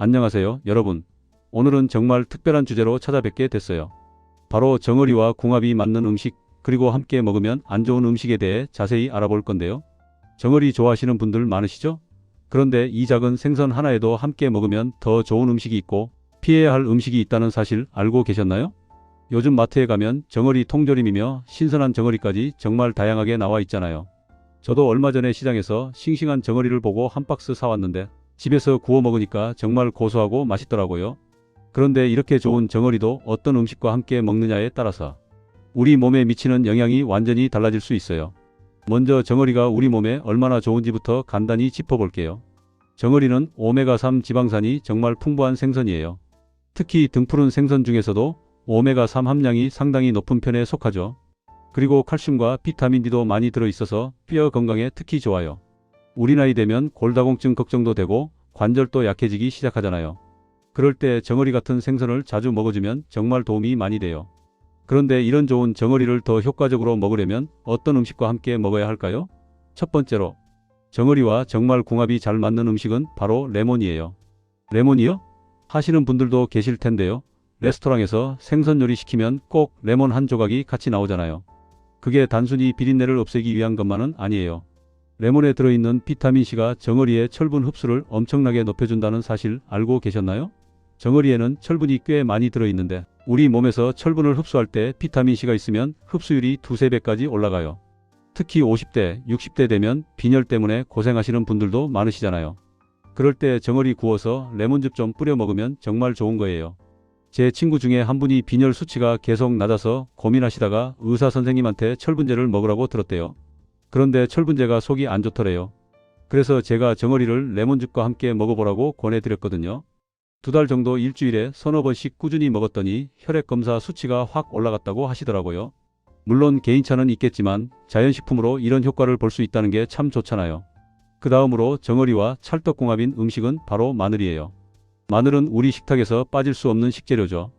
안녕하세요, 여러분. 오늘은 정말 특별한 주제로 찾아뵙게 됐어요. 바로 정어리와 궁합이 맞는 음식, 그리고 함께 먹으면 안 좋은 음식에 대해 자세히 알아볼 건데요. 정어리 좋아하시는 분들 많으시죠? 그런데 이 작은 생선 하나에도 함께 먹으면 더 좋은 음식이 있고 피해야 할 음식이 있다는 사실 알고 계셨나요? 요즘 마트에 가면 정어리 통조림이며 신선한 정어리까지 정말 다양하게 나와 있잖아요. 저도 얼마 전에 시장에서 싱싱한 정어리를 보고 한 박스 사왔는데 집에서 구워 먹으니까 정말 고소하고 맛있더라고요. 그런데 이렇게 좋은 정어리도 어떤 음식과 함께 먹느냐에 따라서 우리 몸에 미치는 영향이 완전히 달라질 수 있어요. 먼저 정어리가 우리 몸에 얼마나 좋은지부터 간단히 짚어볼게요. 정어리는 오메가3 지방산이 정말 풍부한 생선이에요. 특히 등푸른 생선 중에서도 오메가3 함량이 상당히 높은 편에 속하죠. 그리고 칼슘과 비타민 D도 많이 들어있어서 뼈 건강에 특히 좋아요. 우리 나이 되면 골다공증 걱정도 되고 관절도 약해지기 시작하잖아요. 그럴 때 정어리 같은 생선을 자주 먹어주면 정말 도움이 많이 돼요. 그런데 이런 좋은 정어리를 더 효과적으로 먹으려면 어떤 음식과 함께 먹어야 할까요? 첫 번째로, 정어리와 정말 궁합이 잘 맞는 음식은 바로 레몬이에요. 레몬이요? 하시는 분들도 계실 텐데요. 레스토랑에서 생선 요리 시키면 꼭 레몬 한 조각이 같이 나오잖아요. 그게 단순히 비린내를 없애기 위한 것만은 아니에요. 레몬에 들어있는 비타민C가 정어리의 철분 흡수를 엄청나게 높여준다는 사실 알고 계셨나요? 정어리에는 철분이 꽤 많이 들어있는데 우리 몸에서 철분을 흡수할 때 비타민C가 있으면 흡수율이 2~3배까지 올라가요. 특히 50대, 60대 되면 빈혈 때문에 고생하시는 분들도 많으시잖아요. 그럴 때 정어리 구워서 레몬즙 좀 뿌려 먹으면 정말 좋은 거예요. 제 친구 중에 한 분이 빈혈 수치가 계속 낮아서 고민하시다가 의사 선생님한테 철분제를 먹으라고 들었대요. 그런데 철분제가 속이 안 좋더래요. 그래서 제가 정어리를 레몬즙과 함께 먹어보라고 권해드렸거든요. 2달 정도 일주일에 서너 번씩 꾸준히 먹었더니 혈액검사 수치가 확 올라갔다고 하시더라고요. 물론 개인차는 있겠지만 자연식품으로 이런 효과를 볼 수 있다는 게 참 좋잖아요. 그 다음으로 정어리와 찰떡궁합인 음식은 바로 마늘이에요. 마늘은 우리 식탁에서 빠질 수 없는 식재료죠.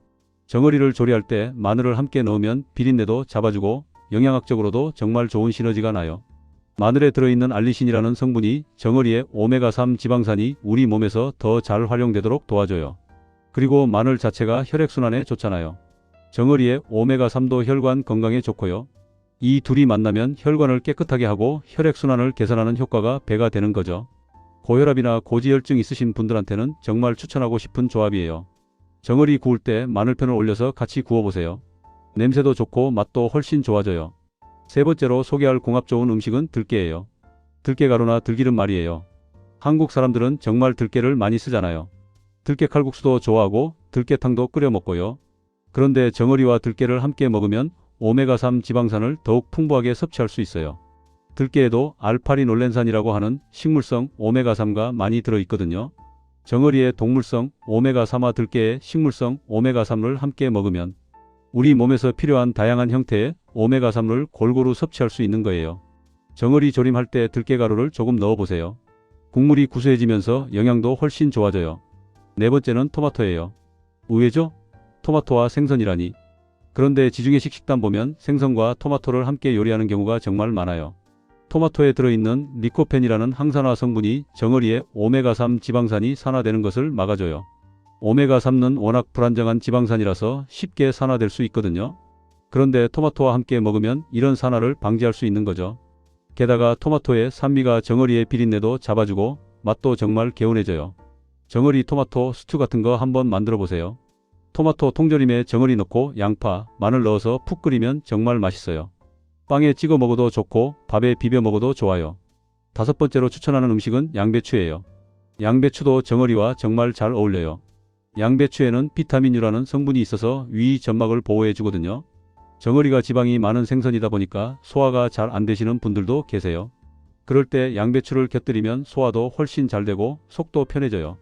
정어리를 조리할 때 마늘을 함께 넣으면 비린내도 잡아주고 영양학적으로도 정말 좋은 시너지가 나요. 마늘에 들어있는 알리신이라는 성분이 정어리의 오메가3 지방산이 우리 몸에서 더 잘 활용되도록 도와줘요. 그리고 마늘 자체가 혈액순환에 좋잖아요. 정어리의 오메가3도 혈관 건강에 좋고요. 이 둘이 만나면 혈관을 깨끗하게 하고 혈액순환을 개선하는 효과가 배가 되는 거죠. 고혈압이나 고지혈증 있으신 분들한테는 정말 추천하고 싶은 조합이에요. 정어리 구울 때 마늘편을 올려서 같이 구워보세요. 냄새도 좋고 맛도 훨씬 좋아져요. 세 번째로 소개할 궁합 좋은 음식은 들깨예요. 들깨가루나 들기름 말이에요. 한국 사람들은 정말 들깨를 많이 쓰잖아요. 들깨 칼국수도 좋아하고 들깨탕도 끓여 먹고요. 그런데 정어리와 들깨를 함께 먹으면 오메가3 지방산을 더욱 풍부하게 섭취할 수 있어요. 들깨에도 알파리놀렌산이라고 하는 식물성 오메가3가 많이 들어있거든요. 정어리의 동물성 오메가3와 들깨의 식물성 오메가3를 함께 먹으면 우리 몸에서 필요한 다양한 형태의 오메가3를 골고루 섭취할 수 있는 거예요. 정어리 조림할 때 들깨가루를 조금 넣어보세요. 국물이 구수해지면서 영양도 훨씬 좋아져요. 네 번째는 토마토예요. 의외죠? 토마토와 생선이라니. 그런데 지중해식 식단 보면 생선과 토마토를 함께 요리하는 경우가 정말 많아요. 토마토에 들어있는 리코펜이라는 항산화 성분이 정어리의 오메가3 지방산이 산화되는 것을 막아줘요. 오메가3는 워낙 불안정한 지방산이라서 쉽게 산화될 수 있거든요. 그런데 토마토와 함께 먹으면 이런 산화를 방지할 수 있는 거죠. 게다가 토마토의 산미가 정어리의 비린내도 잡아주고 맛도 정말 개운해져요. 정어리 토마토 스튜 같은 거 한번 만들어 보세요. 토마토 통조림에 정어리 넣고 양파, 마늘 넣어서 푹 끓이면 정말 맛있어요. 빵에 찍어 먹어도 좋고 밥에 비벼 먹어도 좋아요. 다섯 번째로 추천하는 음식은 양배추예요. 양배추도 정어리와 정말 잘 어울려요. 양배추에는 비타민 U라는 성분이 있어서 위 점막을 보호해 주거든요. 정어리가 지방이 많은 생선이다 보니까 소화가 잘 안 되시는 분들도 계세요. 그럴 때 양배추를 곁들이면 소화도 훨씬 잘 되고 속도 편해져요.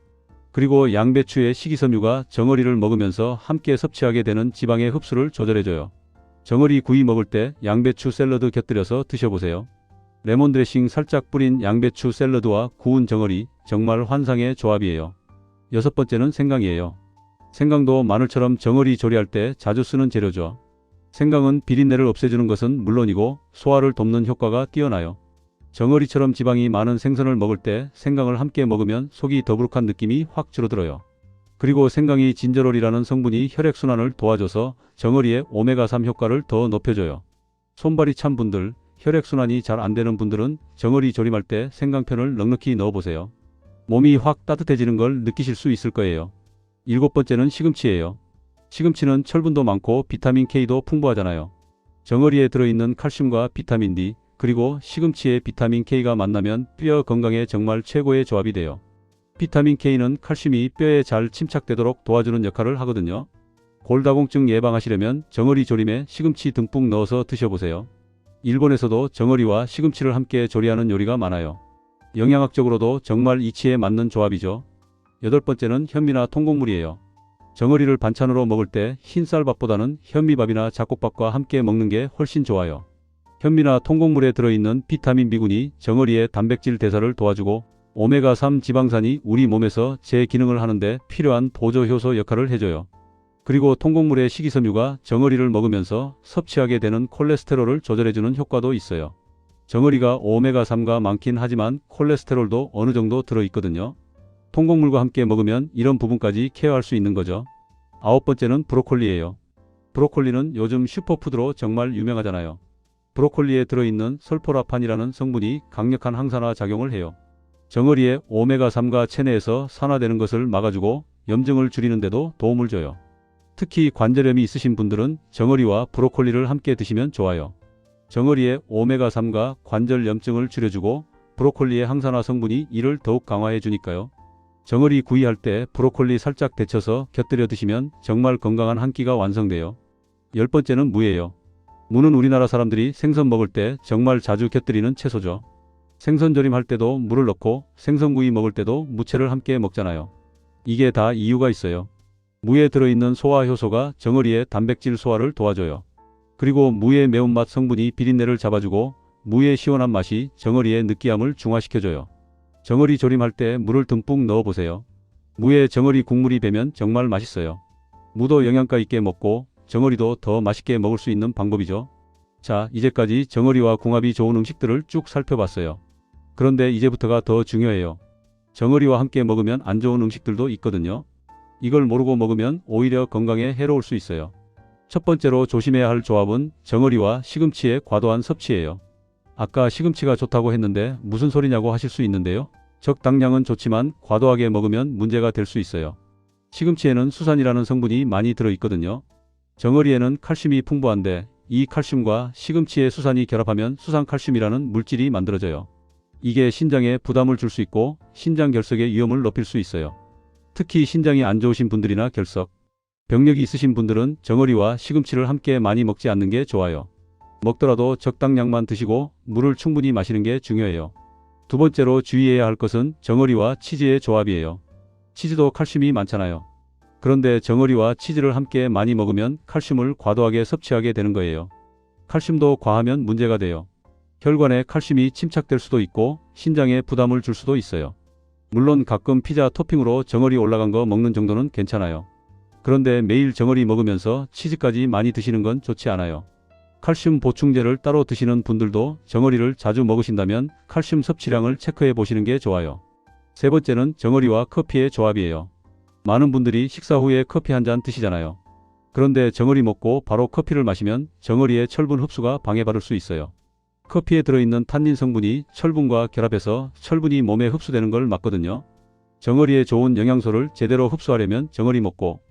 그리고 양배추의 식이섬유가 정어리를 먹으면서 함께 섭취하게 되는 지방의 흡수를 조절해줘요. 정어리 구이 먹을 때 양배추 샐러드 곁들여서 드셔보세요. 레몬 드레싱 살짝 뿌린 양배추 샐러드와 구운 정어리, 정말 환상의 조합이에요. 여섯 번째는 생강이에요. 생강도 마늘처럼 정어리 조리할 때 자주 쓰는 재료죠. 생강은 비린내를 없애주는 것은 물론이고 소화를 돕는 효과가 뛰어나요. 정어리처럼 지방이 많은 생선을 먹을 때 생강을 함께 먹으면 속이 더부룩한 느낌이 확 줄어들어요. 그리고 생강이 진저롤이라는 성분이 혈액순환을 도와줘서 정어리의 오메가3 효과를 더 높여줘요. 손발이 찬 분들, 혈액순환이 잘 안되는 분들은 정어리 조림할 때 생강편을 넉넉히 넣어보세요. 몸이 확 따뜻해지는 걸 느끼실 수 있을 거예요. 7번째는 시금치예요. 시금치는 철분도 많고 비타민 K도 풍부하잖아요. 정어리에 들어있는 칼슘과 비타민 D, 그리고 시금치에 비타민 K가 만나면 뼈 건강에 정말 최고의 조합이 돼요. 비타민 K는 칼슘이 뼈에 잘 침착되도록 도와주는 역할을 하거든요. 골다공증 예방하시려면 정어리 조림에 시금치 듬뿍 넣어서 드셔보세요. 일본에서도 정어리와 시금치를 함께 조리하는 요리가 많아요. 영양학적으로도 정말 이치에 맞는 조합이죠. 8번째는 현미나 통곡물이에요. 정어리를 반찬으로 먹을 때 흰쌀밥보다는 현미밥이나 잡곡밥과 함께 먹는 게 훨씬 좋아요. 현미나 통곡물에 들어있는 비타민 B군이 정어리의 단백질 대사를 도와주고 오메가3 지방산이 우리 몸에서 제 기능을 하는데 필요한 보조 효소 역할을 해줘요. 그리고 통곡물의 식이섬유가 정어리를 먹으면서 섭취하게 되는 콜레스테롤을 조절해주는 효과도 있어요. 정어리가 오메가3가 많긴 하지만 콜레스테롤도 어느 정도 들어있거든요. 통곡물과 함께 먹으면 이런 부분까지 케어할 수 있는 거죠. 9번째는 브로콜리예요. 브로콜리는 요즘 슈퍼푸드로 정말 유명하잖아요. 브로콜리에 들어있는 설포라판이라는 성분이 강력한 항산화 작용을 해요. 정어리의 오메가3가 체내에서 산화되는 것을 막아주고 염증을 줄이는 데도 도움을 줘요. 특히 관절염이 있으신 분들은 정어리와 브로콜리를 함께 드시면 좋아요. 정어리의 오메가3가 관절 염증을 줄여주고 브로콜리의 항산화 성분이 이를 더욱 강화해 주니까요. 정어리 구이할 때 브로콜리 살짝 데쳐서 곁들여 드시면 정말 건강한 한 끼가 완성돼요. 10번째는 무예요. 무는 우리나라 사람들이 생선 먹을 때 정말 자주 곁들이는 채소죠. 생선조림 할 때도 무를 넣고 생선구이 먹을 때도 무채를 함께 먹잖아요. 이게 다 이유가 있어요. 무에 들어있는 소화 효소가 정어리의 단백질 소화를 도와줘요. 그리고 무의 매운맛 성분이 비린내를 잡아주고 무의 시원한 맛이 정어리의 느끼함을 중화시켜줘요. 정어리 조림할 때 물을 듬뿍 넣어보세요. 무에 정어리 국물이 배면 정말 맛있어요. 무도 영양가 있게 먹고 정어리도 더 맛있게 먹을 수 있는 방법이죠. 자, 이제까지 정어리와 궁합이 좋은 음식들을 쭉 살펴봤어요. 그런데 이제부터가 더 중요해요. 정어리와 함께 먹으면 안 좋은 음식들도 있거든요. 이걸 모르고 먹으면 오히려 건강에 해로울 수 있어요. 첫 번째로 조심해야 할 조합은 정어리와 시금치의 과도한 섭취예요. 아까 시금치가 좋다고 했는데 무슨 소리냐고 하실 수 있는데요. 적당량은 좋지만 과도하게 먹으면 문제가 될 수 있어요. 시금치에는 수산이라는 성분이 많이 들어있거든요. 정어리에는 칼슘이 풍부한데 이 칼슘과 시금치의 수산이 결합하면 수산칼슘이라는 물질이 만들어져요. 이게 신장에 부담을 줄 수 있고 신장 결석의 위험을 높일 수 있어요. 특히 신장이 안 좋으신 분들이나 결석, 병력이 있으신 분들은 정어리와 시금치를 함께 많이 먹지 않는 게 좋아요. 먹더라도 적당량만 드시고 물을 충분히 마시는 게 중요해요. 두 번째로 주의해야 할 것은 정어리와 치즈의 조합이에요. 치즈도 칼슘이 많잖아요. 그런데 정어리와 치즈를 함께 많이 먹으면 칼슘을 과도하게 섭취하게 되는 거예요. 칼슘도 과하면 문제가 돼요. 혈관에 칼슘이 침착될 수도 있고 신장에 부담을 줄 수도 있어요. 물론 가끔 피자 토핑으로 정어리 올라간 거 먹는 정도는 괜찮아요. 그런데 매일 정어리 먹으면서 치즈까지 많이 드시는 건 좋지 않아요. 칼슘 보충제를 따로 드시는 분들도 정어리를 자주 먹으신다면 칼슘 섭취량을 체크해 보시는 게 좋아요. 세 번째는 정어리와 커피의 조합이에요. 많은 분들이 식사 후에 커피 한 잔 드시잖아요. 그런데 정어리 먹고 바로 커피를 마시면 정어리의 철분 흡수가 방해받을 수 있어요. 커피에 들어있는 탄닌 성분이 철분과 결합해서 철분이 몸에 흡수되는 걸 막거든요. 정어리에 좋은 영양소를 제대로 흡수하려면 정어리 먹고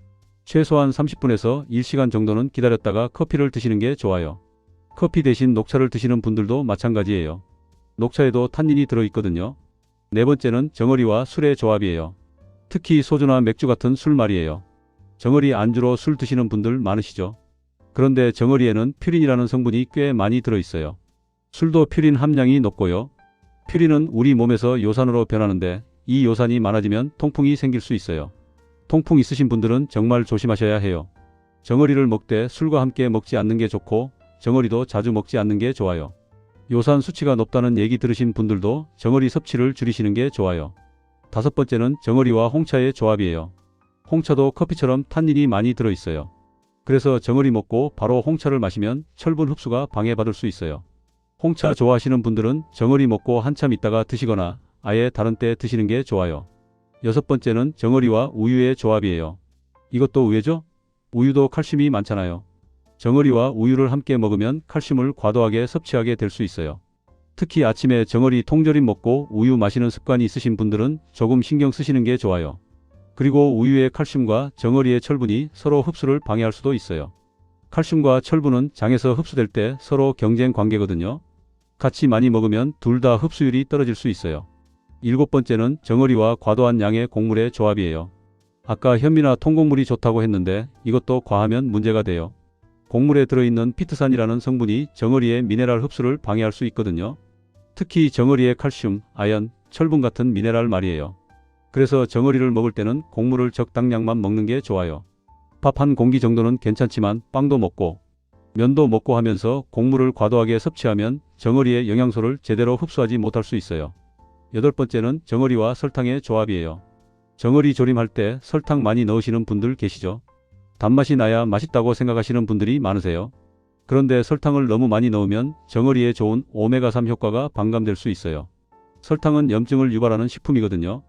최소한 30분에서 1시간 정도는 기다렸다가 커피를 드시는 게 좋아요. 커피 대신 녹차를 드시는 분들도 마찬가지예요. 녹차에도 탄닌이 들어있거든요. 네 번째는 정어리와 술의 조합이에요. 특히 소주나 맥주 같은 술 말이에요. 정어리 안주로 술 드시는 분들 많으시죠? 그런데 정어리에는 퓨린이라는 성분이 꽤 많이 들어있어요. 술도 퓨린 함량이 높고요. 퓨린은 우리 몸에서 요산으로 변하는데 이 요산이 많아지면 통풍이 생길 수 있어요. 통풍 있으신 분들은 정말 조심하셔야 해요. 정어리를 먹되 술과 함께 먹지 않는 게 좋고 정어리도 자주 먹지 않는 게 좋아요. 요산 수치가 높다는 얘기 들으신 분들도 정어리 섭취를 줄이시는 게 좋아요. 다섯 번째는 정어리와 홍차의 조합이에요. 홍차도 커피처럼 탄닌이 많이 들어있어요. 그래서 정어리 먹고 바로 홍차를 마시면 철분 흡수가 방해받을 수 있어요. 홍차 좋아하시는 분들은 정어리 먹고 한참 있다가 드시거나 아예 다른 때 드시는 게 좋아요. 6번째는 정어리와 우유의 조합이에요. 이것도 왜죠? 우유도 칼슘이 많잖아요. 정어리와 우유를 함께 먹으면 칼슘을 과도하게 섭취하게 될 수 있어요. 특히 아침에 정어리 통조림 먹고 우유 마시는 습관이 있으신 분들은 조금 신경 쓰시는 게 좋아요. 그리고 우유의 칼슘과 정어리의 철분이 서로 흡수를 방해할 수도 있어요. 칼슘과 철분은 장에서 흡수될 때 서로 경쟁 관계거든요. 같이 많이 먹으면 둘 다 흡수율이 떨어질 수 있어요. 7번째는 정어리와 과도한 양의 곡물의 조합이에요. 아까 현미나 통곡물이 좋다고 했는데 이것도 과하면 문제가 돼요. 곡물에 들어있는 피트산이라는 성분이 정어리의 미네랄 흡수를 방해할 수 있거든요. 특히 정어리의 칼슘, 아연, 철분 같은 미네랄 말이에요. 그래서 정어리를 먹을 때는 곡물을 적당량만 먹는 게 좋아요. 밥 한 공기 정도는 괜찮지만 빵도 먹고 면도 먹고 하면서 곡물을 과도하게 섭취하면 정어리의 영양소를 제대로 흡수하지 못할 수 있어요. 8번째는 정어리와 설탕의 조합이에요. 정어리 조림할 때 설탕 많이 넣으시는 분들 계시죠? 단맛이 나야 맛있다고 생각하시는 분들이 많으세요. 그런데 설탕을 너무 많이 넣으면 정어리에 좋은 오메가3 효과가 반감될 수 있어요. 설탕은 염증을 유발하는 식품이거든요.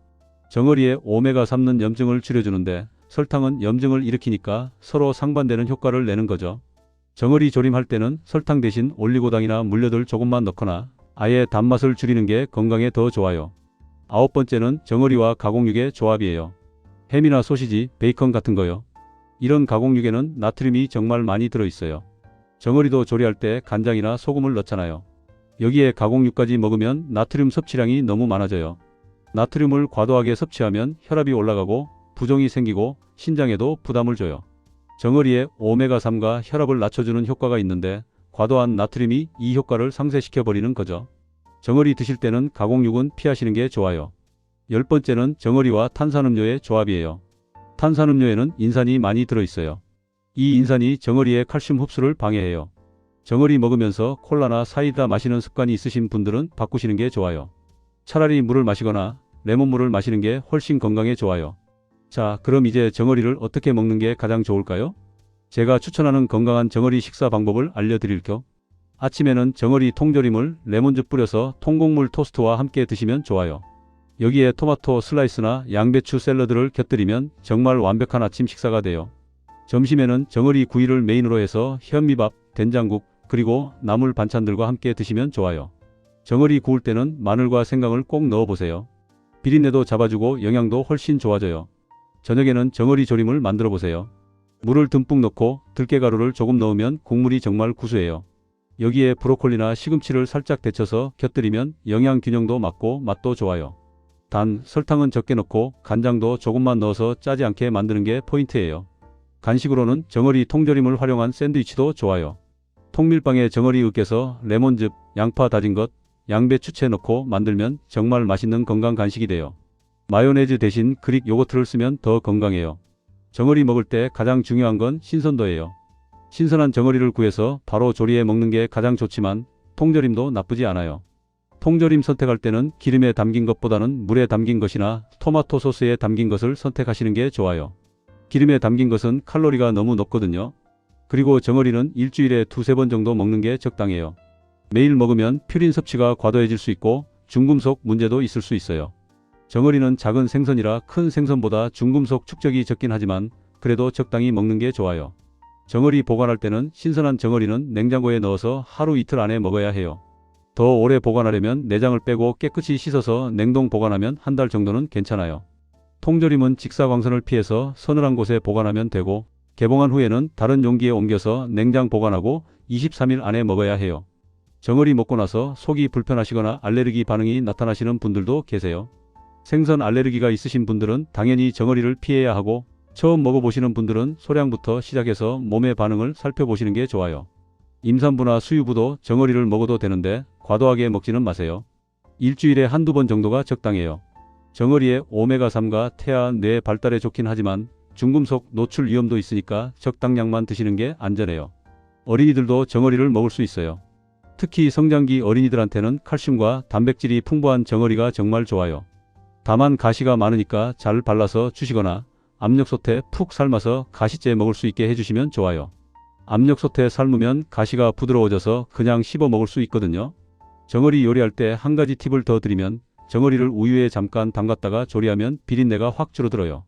정어리에 오메가3는 염증을 줄여주는데 설탕은 염증을 일으키니까 서로 상반되는 효과를 내는 거죠. 정어리 조림할 때는 설탕 대신 올리고당이나 물엿을 조금만 넣거나 아예 단맛을 줄이는 게 건강에 더 좋아요. 9번째는 정어리와 가공육의 조합이에요. 햄이나 소시지, 베이컨 같은 거요. 이런 가공육에는 나트륨이 정말 많이 들어있어요. 정어리도 조리할 때 간장이나 소금을 넣잖아요. 여기에 가공육까지 먹으면 나트륨 섭취량이 너무 많아져요. 나트륨을 과도하게 섭취하면 혈압이 올라가고 부종이 생기고 신장에도 부담을 줘요. 정어리에 오메가3가 혈압을 낮춰주는 효과가 있는데 과도한 나트륨이 이 효과를 상쇄시켜버리는 거죠. 정어리 드실 때는 가공육은 피하시는 게 좋아요. 10번째는 정어리와 탄산음료의 조합이에요. 탄산음료에는 인산이 많이 들어있어요. 이 인산이 정어리의 칼슘 흡수를 방해해요. 정어리 먹으면서 콜라나 사이다 마시는 습관이 있으신 분들은 바꾸시는 게 좋아요. 차라리 물을 마시거나 레몬물을 마시는 게 훨씬 건강에 좋아요. 자, 그럼 이제 정어리를 어떻게 먹는 게 가장 좋을까요? 제가 추천하는 건강한 정어리 식사 방법을 알려드릴게요. 아침에는 정어리 통조림을 레몬즙 뿌려서 통곡물 토스트와 함께 드시면 좋아요. 여기에 토마토 슬라이스나 양배추 샐러드를 곁들이면 정말 완벽한 아침 식사가 돼요. 점심에는 정어리 구이를 메인으로 해서 현미밥, 된장국, 그리고 나물 반찬들과 함께 드시면 좋아요. 정어리 구울 때는 마늘과 생강을 꼭 넣어보세요. 비린내도 잡아주고 영양도 훨씬 좋아져요. 저녁에는 정어리 조림을 만들어 보세요. 물을 듬뿍 넣고 들깨가루를 조금 넣으면 국물이 정말 구수해요. 여기에 브로콜리나 시금치를 살짝 데쳐서 곁들이면 영양 균형도 맞고 맛도 좋아요. 단, 설탕은 적게 넣고 간장도 조금만 넣어서 짜지 않게 만드는 게 포인트예요. 간식으로는 정어리 통조림을 활용한 샌드위치도 좋아요. 통밀빵에 정어리 으깨서 레몬즙, 양파 다진 것, 양배추채 넣고 만들면 정말 맛있는 건강 간식이 돼요. 마요네즈 대신 그릭 요거트를 쓰면 더 건강해요. 정어리 먹을 때 가장 중요한 건 신선도예요. 신선한 정어리를 구해서 바로 조리해 먹는 게 가장 좋지만 통조림도 나쁘지 않아요. 통조림 선택할 때는 기름에 담긴 것보다는 물에 담긴 것이나 토마토 소스에 담긴 것을 선택하시는 게 좋아요. 기름에 담긴 것은 칼로리가 너무 높거든요. 그리고 정어리는 일주일에 2-3번 정도 먹는 게 적당해요. 매일 먹으면 퓨린 섭취가 과도해질 수 있고 중금속 문제도 있을 수 있어요. 정어리는 작은 생선이라 큰 생선보다 중금속 축적이 적긴 하지만 그래도 적당히 먹는 게 좋아요. 정어리 보관할 때는 신선한 정어리는 냉장고에 넣어서 하루 이틀 안에 먹어야 해요. 더 오래 보관하려면 내장을 빼고 깨끗이 씻어서 냉동 보관하면 한 달 정도는 괜찮아요. 통조림은 직사광선을 피해서 서늘한 곳에 보관하면 되고 개봉한 후에는 다른 용기에 옮겨서 냉장 보관하고 23일 안에 먹어야 해요. 정어리 먹고 나서 속이 불편하시거나 알레르기 반응이 나타나시는 분들도 계세요. 생선 알레르기가 있으신 분들은 당연히 정어리를 피해야 하고 처음 먹어보시는 분들은 소량부터 시작해서 몸의 반응을 살펴보시는 게 좋아요. 임산부나 수유부도 정어리를 먹어도 되는데 과도하게 먹지는 마세요. 일주일에 1-2번 정도가 적당해요. 정어리에 오메가3가 태아, 뇌 발달에 좋긴 하지만 중금속 노출 위험도 있으니까 적당량만 드시는 게 안전해요. 어린이들도 정어리를 먹을 수 있어요. 특히 성장기 어린이들한테는 칼슘과 단백질이 풍부한 정어리가 정말 좋아요. 다만 가시가 많으니까 잘 발라서 주시거나 압력솥에 푹 삶아서 가시째 먹을 수 있게 해주시면 좋아요. 압력솥에 삶으면 가시가 부드러워져서 그냥 씹어 먹을 수 있거든요. 정어리 요리할 때 한 가지 팁을 더 드리면 정어리를 우유에 잠깐 담갔다가 조리하면 비린내가 확 줄어들어요.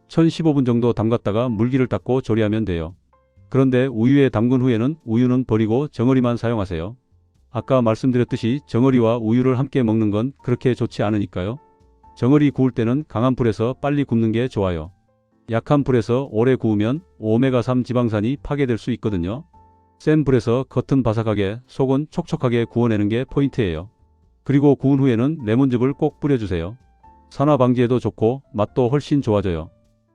1015분 정도 담갔다가 물기를 닦고 조리하면 돼요. 그런데 우유에 담근 후에는 우유는 버리고 정어리만 사용하세요. 아까 말씀드렸듯이 정어리와 우유를 함께 먹는 건 그렇게 좋지 않으니까요. 정어리 구울 때는 강한 불에서 빨리 굽는 게 좋아요. 약한 불에서 오래 구우면 오메가3 지방산이 파괴될 수 있거든요. 센 불에서 겉은 바삭하게 속은 촉촉하게 구워내는 게 포인트예요. 그리고 구운 후에는 레몬즙을 꼭 뿌려주세요. 산화 방지에도 좋고 맛도 훨씬 좋아져요.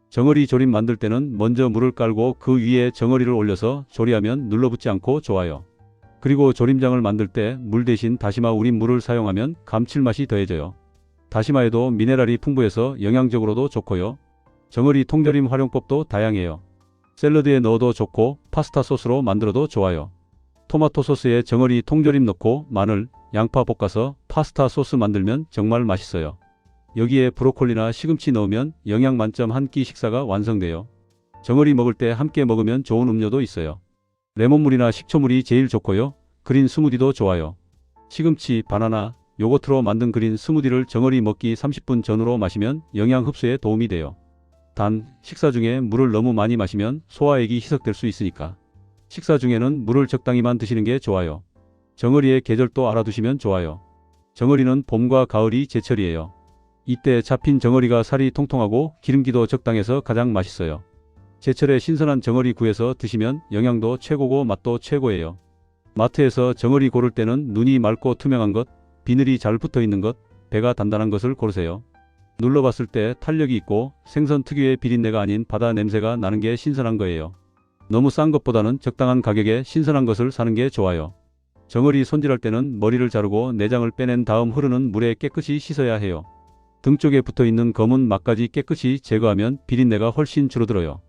정어리 조림 만들 때는 먼저 물을 깔고 그 위에 정어리를 올려서 조리하면 눌러붙지 않고 좋아요. 그리고 조림장을 만들 때 물 대신 다시마 우린 물을 사용하면 감칠맛이 더해져요. 다시마에도 미네랄이 풍부해서 영양적으로도 좋고요. 정어리 통조림 활용법도 다양해요. 샐러드에 넣어도 좋고 파스타 소스로 만들어도 좋아요. 토마토 소스에 정어리 통조림 넣고 마늘, 양파 볶아서 파스타 소스 만들면 정말 맛있어요. 여기에 브로콜리나 시금치 넣으면 영양 만점 한 끼 식사가 완성돼요. 정어리 먹을 때 함께 먹으면 좋은 음료도 있어요. 레몬물이나 식초물이 제일 좋고요. 그린 스무디도 좋아요. 시금치, 바나나, 요거트로 만든 그린 스무디를 정어리 먹기 30분 전후로 마시면 영양 흡수에 도움이 돼요. 단, 식사 중에 물을 너무 많이 마시면 소화액이 희석될 수 있으니까 식사 중에는 물을 적당히만 드시는 게 좋아요. 정어리의 계절도 알아두시면 좋아요. 정어리는 봄과 가을이 제철이에요. 이때 잡힌 정어리가 살이 통통하고 기름기도 적당해서 가장 맛있어요. 제철에 신선한 정어리 구해서 드시면 영양도 최고고 맛도 최고예요. 마트에서 정어리 고를 때는 눈이 맑고 투명한 것, 비늘이 잘 붙어있는 것, 배가 단단한 것을 고르세요. 눌러봤을 때 탄력이 있고 생선 특유의 비린내가 아닌 바다 냄새가 나는 게 신선한 거예요. 너무 싼 것보다는 적당한 가격에 신선한 것을 사는 게 좋아요. 정어리 손질할 때는 머리를 자르고 내장을 빼낸 다음 흐르는 물에 깨끗이 씻어야 해요. 등 쪽에 붙어있는 검은 막까지 깨끗이 제거하면 비린내가 훨씬 줄어들어요.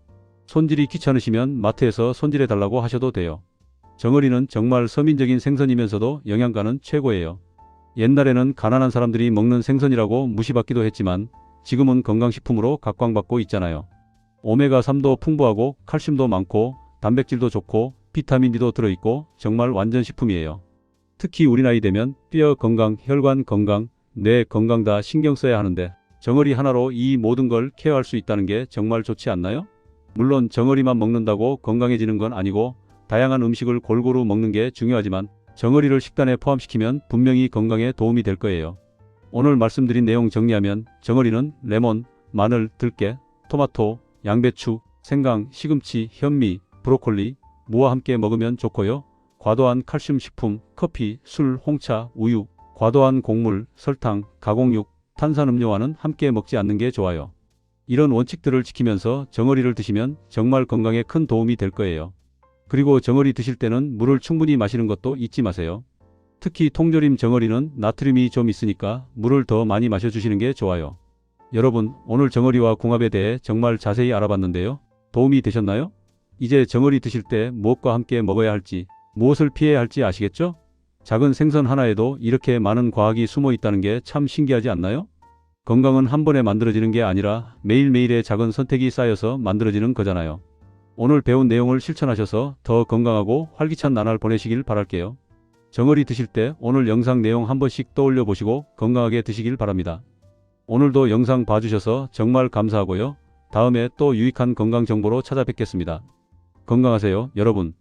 손질이 귀찮으시면 마트에서 손질해 달라고 하셔도 돼요. 정어리는 정말 서민적인 생선이면서도 영양가는 최고예요. 옛날에는 가난한 사람들이 먹는 생선이라고 무시받기도 했지만 지금은 건강식품으로 각광받고 있잖아요. 오메가3도 풍부하고 칼슘도 많고 단백질도 좋고 비타민 D도 들어있고 정말 완전 식품이에요. 특히 우리 나이 되면 뼈 건강, 혈관 건강, 뇌 건강 다 신경 써야 하는데 정어리 하나로 이 모든 걸 케어할 수 있다는 게 정말 좋지 않나요? 물론 정어리만 먹는다고 건강해지는 건 아니고 다양한 음식을 골고루 먹는 게 중요하지만 정어리를 식단에 포함시키면 분명히 건강에 도움이 될 거예요. 오늘 말씀드린 내용 정리하면 정어리는 레몬, 마늘, 들깨, 토마토, 양배추, 생강, 시금치, 현미, 브로콜리, 무와 함께 먹으면 좋고요. 과도한 칼슘 식품, 커피, 술, 홍차, 우유, 과도한 곡물, 설탕, 가공육, 탄산음료와는 함께 먹지 않는 게 좋아요. 이런 원칙들을 지키면서 정어리를 드시면 정말 건강에 큰 도움이 될 거예요. 그리고 정어리 드실 때는 물을 충분히 마시는 것도 잊지 마세요. 특히 통조림 정어리는 나트륨이 좀 있으니까 물을 더 많이 마셔주시는 게 좋아요. 여러분, 오늘 정어리와 궁합에 대해 정말 자세히 알아봤는데요. 도움이 되셨나요? 이제 정어리 드실 때 무엇과 함께 먹어야 할지, 무엇을 피해야 할지 아시겠죠? 작은 생선 하나에도 이렇게 많은 과학이 숨어 있다는 게 참 신기하지 않나요? 건강은 한 번에 만들어지는 게 아니라 매일매일의 작은 선택이 쌓여서 만들어지는 거잖아요. 오늘 배운 내용을 실천하셔서 더 건강하고 활기찬 나날 보내시길 바랄게요. 정어리 드실 때 오늘 영상 내용 한 번씩 떠올려 보시고 건강하게 드시길 바랍니다. 오늘도 영상 봐주셔서 정말 감사하고요. 다음에 또 유익한 건강 정보로 찾아뵙겠습니다. 건강하세요, 여러분.